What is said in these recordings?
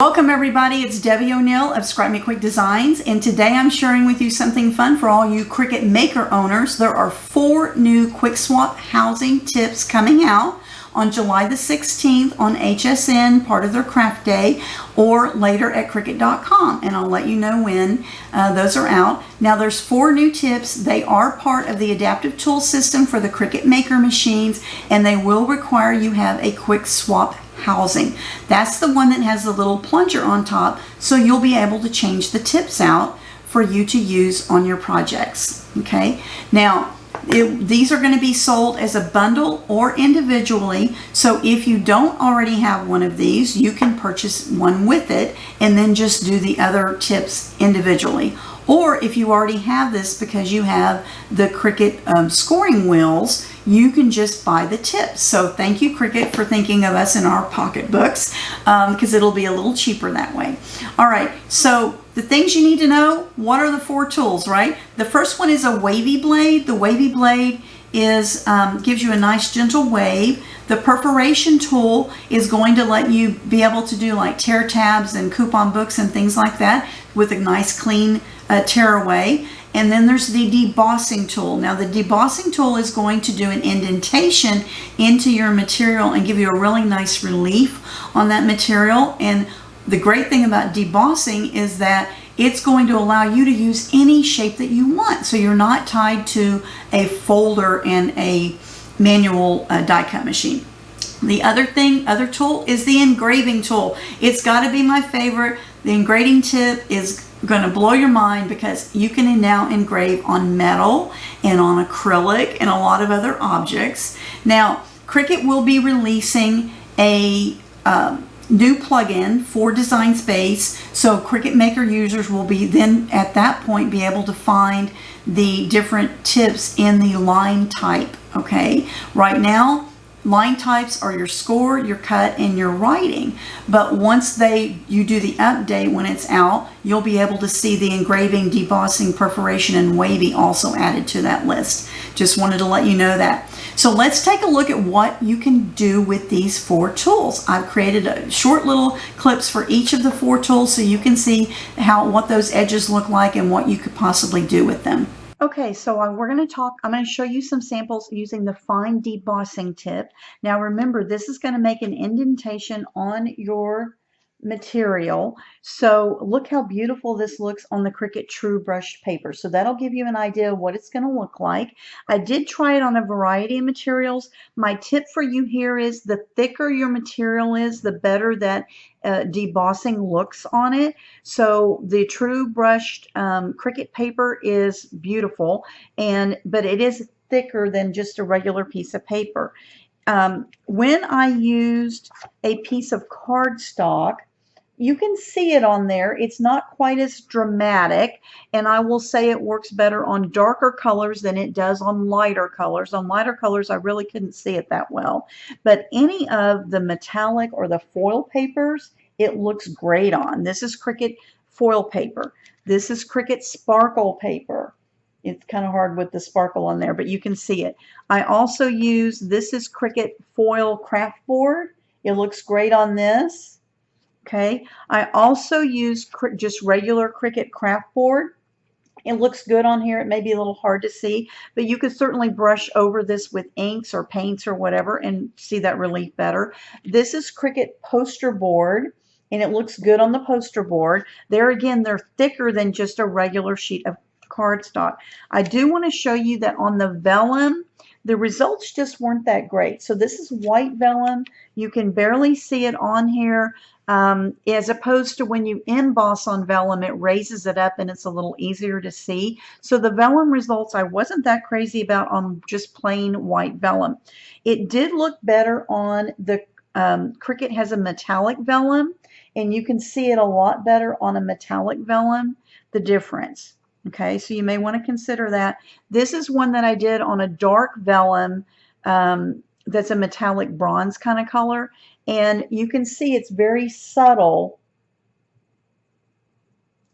Welcome everybody, it's Debbie O'Neill of Scribe Me Quick Designs, and today I'm sharing with you something fun for all you Cricut Maker owners. There are 4 new quick swap housing tips coming out on July the 16th on HSN, part of their craft day, or later at Cricut.com, and I'll let you know when those are out. Now there's 4 new tips. They are part of the adaptive tool system for the Cricut Maker machines, and they will require you have a quick swap housing. That's the one that has the little plunger on top, so you'll be able to change the tips out for you to use on your projects. Okay, now these are going to be sold as a bundle or individually, so if you don't already have one of these, you can purchase one with it and then just do the other tips individually. Or if you already have this because you have the Cricut scoring wheels, you can just buy the tips. So thank you, Cricut, for thinking of us in our pocketbooks, because it'll be a little cheaper that way. All right, so the things you need to know, what are the 4 tools, right? The first one is a Wavy Blade. The Wavy Blade is gives you a nice gentle wave. The perforation tool is going to let you be able to do like tear tabs and coupon books and things like that with a nice clean tear away. And then there's the debossing tool. Now the debossing tool is going to do an indentation into your material and give you a really nice relief on that material. And the great thing about debossing is that it's going to allow you to use any shape that you want. So you're not tied to a folder and a manual die cut machine. The other tool is the engraving tool. It's got to be my favorite. The engraving tip is going to blow your mind because you can now engrave on metal and on acrylic and a lot of other objects. Now, Cricut will be releasing a new plugin for Design Space, so Cricut Maker users will be then at that point be able to find the different tips in the line type. Okay, right now line types are your score, your cut, and your writing. But once you do the update when it's out, you'll be able to see the engraving, debossing, perforation, and wavy also added to that list. Just wanted to let you know that. So let's take a look at what you can do with these 4 tools. I've created short little clips for each of the 4 tools so you can see what those edges look like and what you could possibly do with them. Okay, so I'm going to show you some samples using the fine debossing tip. Now remember, this is going to make an indentation on your material. So look how beautiful this looks on the Cricut True brushed paper. So that'll give you an idea of what it's going to look like. I did try it on a variety of materials. My tip for you here is the thicker your material is, the better that debossing looks on it. So the True brushed Cricut paper is beautiful, but it is thicker than just a regular piece of paper. When I used a piece of cardstock, you can see it on there. It's not quite as dramatic, and I will say it works better on darker colors than it does on lighter colors. On lighter colors, I really couldn't see it that well. But any of the metallic or the foil papers, it looks great on. This is Cricut foil paper. This is Cricut sparkle paper. It's kind of hard with the sparkle on there, but you can see it. I also use, this is Cricut foil craft board. It looks great on this. Okay, I also use just regular Cricut craft board. It looks good on here. It may be a little hard to see, but you could certainly brush over this with inks or paints or whatever and see that relief better. This is Cricut poster board, and it looks good on the poster board. There again, they're thicker than just a regular sheet of cardstock. I do want to show you that on the vellum, the results just weren't that great. So this is white vellum. You can barely see it on here. As opposed to when you emboss on vellum, it raises it up and it's a little easier to see. So the vellum results I wasn't that crazy about on just plain white vellum. It did look better on the Cricut has a metallic vellum, and you can see it a lot better on a metallic vellum, the difference. Okay, so you may want to consider that. This is one that I did on a dark vellum that's a metallic bronze kind of color, and you can see it's very subtle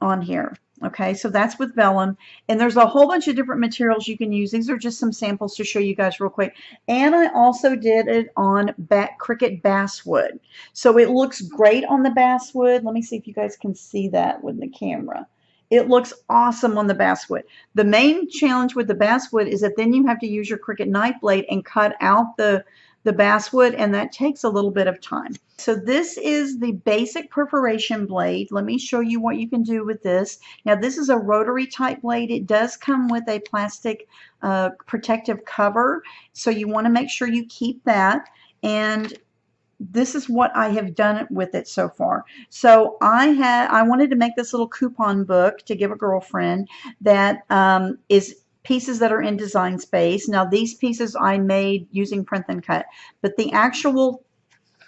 on here. Okay, so that's with vellum, and there's a whole bunch of different materials you can use. These are just some samples to show you guys real quick. And I also did it on Cricut basswood. So it looks great on the basswood. Let me see if you guys can see that with the camera. It looks awesome on the basswood. The main challenge with the basswood is that then you have to use your Cricut knife blade and cut out the basswood, and that takes a little bit of time. So this is the basic perforation blade. Let me show you what you can do with this. Now this is a rotary type blade. It does come with a plastic protective cover, so you want to make sure you keep that. And this is what I have done with it so far. So I wanted to make this little coupon book to give a girlfriend that is pieces that are in Design Space. Now these pieces I made using Print and Cut, but the actual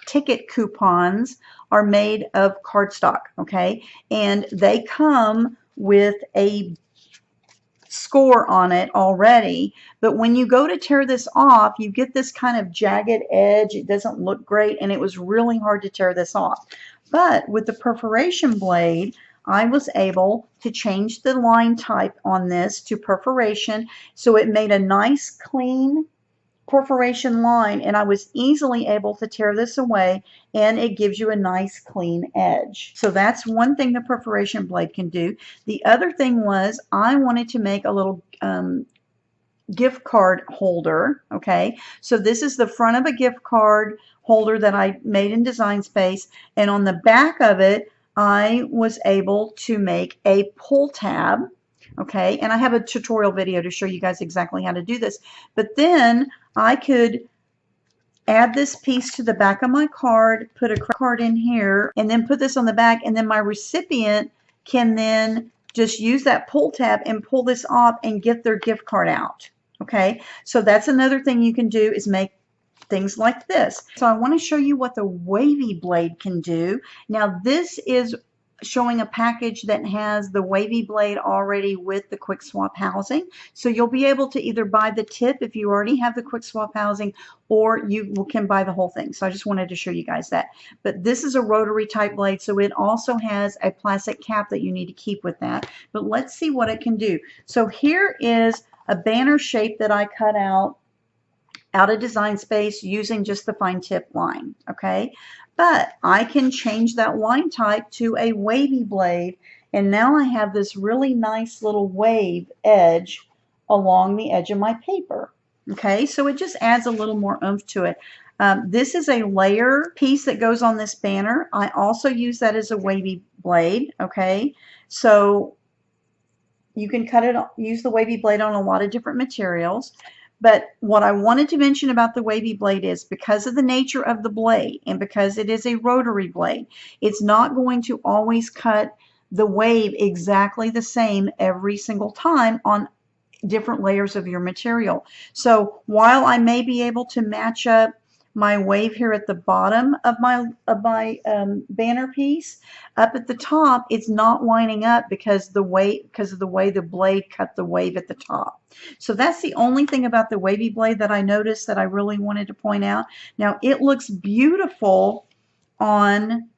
ticket coupons are made of cardstock, okay? And they come with a score on it already, but when you go to tear this off, you get this kind of jagged edge. It doesn't look great, and it was really hard to tear this off. But with the perforation blade, I was able to change the line type on this to perforation, so it made a nice clean perforation line, and I was easily able to tear this away, and it gives you a nice clean edge. So that's one thing the perforation blade can do. The other thing was I wanted to make a little gift card holder. Okay, so this is the front of a gift card holder that I made in Design Space, and on the back of it I was able to make a pull tab. Okay, and I have a tutorial video to show you guys exactly how to do this. But then I could add this piece to the back of my card, put a card in here, and then put this on the back, and then my recipient can then just use that pull tab and pull this off and get their gift card out. Okay, so that's another thing you can do, is make things like this. So I want to show you what the Wavy Blade can do. Now this is showing a package that has the Wavy Blade already with the quick swap housing. So you'll be able to either buy the tip if you already have the quick swap housing, or you can buy the whole thing. So I just wanted to show you guys that. But this is a rotary type blade, so it also has a plastic cap that you need to keep with that. But let's see what it can do. So here is a banner shape that I cut out of Design Space using just the fine tip line. Okay, but I can change that line type to a wavy blade, and now I have this really nice little wave edge along the edge of my paper. Okay, so it just adds a little more oomph to it. This is a layer piece that goes on this banner. I also use that as a wavy blade. Okay, so you can use the wavy blade on a lot of different materials. But what I wanted to mention about the Wavy Blade is, because of the nature of the blade and because it is a rotary blade, it's not going to always cut the wave exactly the same every single time on different layers of your material. So while I may be able to match up my wave here at the bottom of my banner piece, up at the top it's not lining up because of the way the blade cut the wave at the top. So that's the only thing about the Wavy Blade that I noticed that I really wanted to point out. Now it looks beautiful on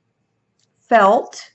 felt.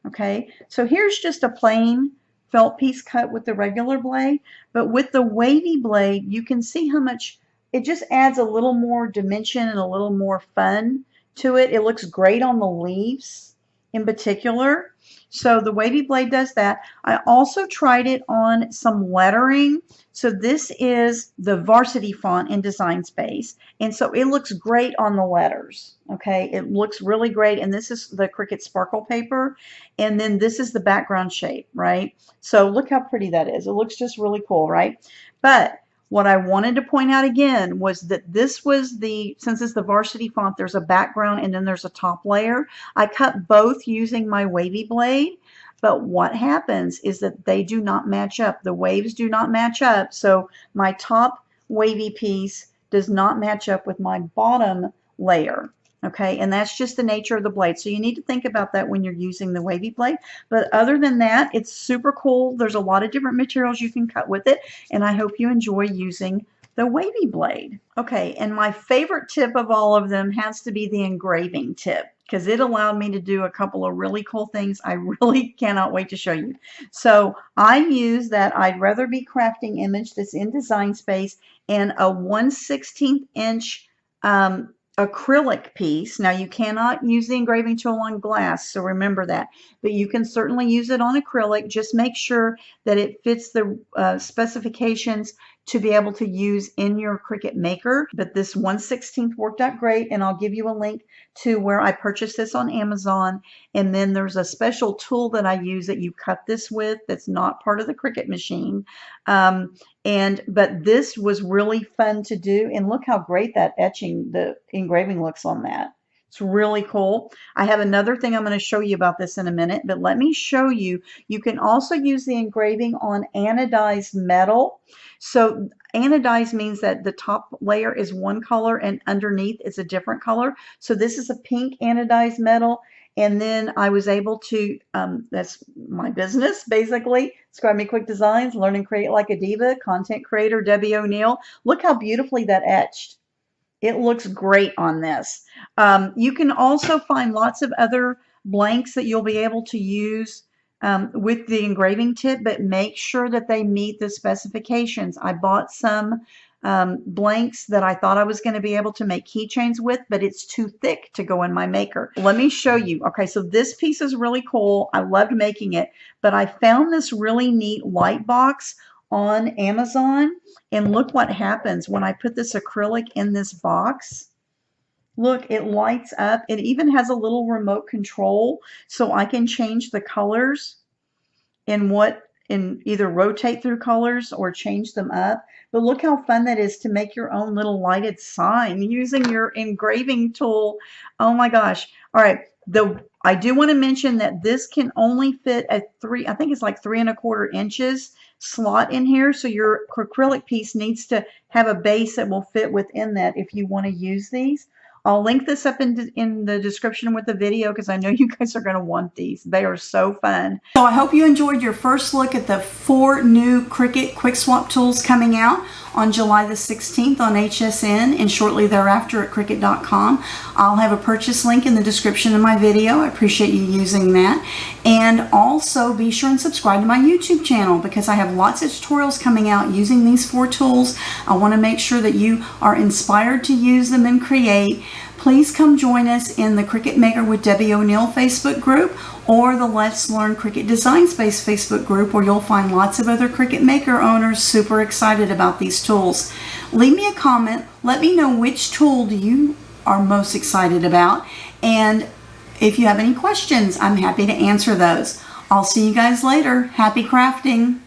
Okay, so here's just a plain felt piece cut with the regular blade, but with the Wavy Blade you can see how much it just adds a little more dimension and a little more fun to it. It looks great on the leaves in particular. So the Wavy Blade does that. I also tried it on some lettering. So this is the Varsity font in Design Space, and so it looks great on the letters. Okay, it looks really great, and this is the Cricut Sparkle paper, and then this is the background shape, right? So look how pretty that is. It looks just really cool, right? But what I wanted to point out again was that this was since it's the Varsity font, there's a background and then there's a top layer. I cut both using my Wavy Blade, but what happens is that they do not match up. The waves do not match up, so my top wavy piece does not match up with my bottom layer. Okay, and that's just the nature of the blade. So you need to think about that when you're using the Wavy Blade. But other than that, it's super cool. There's a lot of different materials you can cut with it, and I hope you enjoy using the the Wavy Blade. Okay, and my favorite tip of all of them has to be the engraving tip, because it allowed me to do a couple of really cool things I really cannot wait to show you. So I use that I'd Rather Be Crafting image that's in Design Space and a 1/16 inch acrylic piece. Now you cannot use the engraving tool on glass, so remember that, but you can certainly use it on acrylic. Just make sure that it fits the specifications to be able to use in your Cricut Maker. But this 1/16 worked out great, and I'll give you a link to where I purchased this on Amazon. And then there's a special tool that I use that you cut this with that's not part of the Cricut machine. But this was really fun to do, and look how great that etching, the engraving looks on that. It's really cool. I have another thing I'm going to show you about this in a minute, but let me show you. You can also use the engraving on anodized metal. So anodized means that the top layer is one color and underneath is a different color. So this is a pink anodized metal. And then I was able to, that's my business, basically, Scribe Me Quick Designs, Learn and Create Like a Diva, content creator Debbie O'Neill. Look how beautifully that etched. It looks great on this. You can also find lots of other blanks that you'll be able to use with the engraving tip, but make sure that they meet the specifications. I bought some blanks that I thought I was going to be able to make keychains with, but it's too thick to go in my maker. Let me show you. Okay, so this piece is really cool. I loved making it, but I found this really neat light box on Amazon, and look what happens when I put this acrylic in this box. Look, it lights up. It even has a little remote control, so I can change the colors and either rotate through colors or change them up. But look how fun that is to make your own little lighted sign using your engraving tool. Oh my gosh. All right. I do want to mention that this can only fit a I think it's like 3 1/4 inches slot in here. So your acrylic piece needs to have a base that will fit within that if you want to use these. I'll link this up in the description with the video because I know you guys are going to want these. They are so fun. So I hope you enjoyed your first look at the 4 new Cricut Quick Swap tools coming out on July the 16th on HSN and shortly thereafter at Cricut.com. I'll have a purchase link in the description of my video. I appreciate you using that. And also be sure and subscribe to my YouTube channel because I have lots of tutorials coming out using these 4 tools. I want to make sure that you are inspired to use them and create. Please come join us in the Cricut Maker with Debbie O'Neill Facebook group or the Let's Learn Cricut Design Space Facebook group, where you'll find lots of other Cricut Maker owners super excited about these tools. Leave me a comment. Let me know which tool you are most excited about. And if you have any questions, I'm happy to answer those. I'll see you guys later. Happy crafting.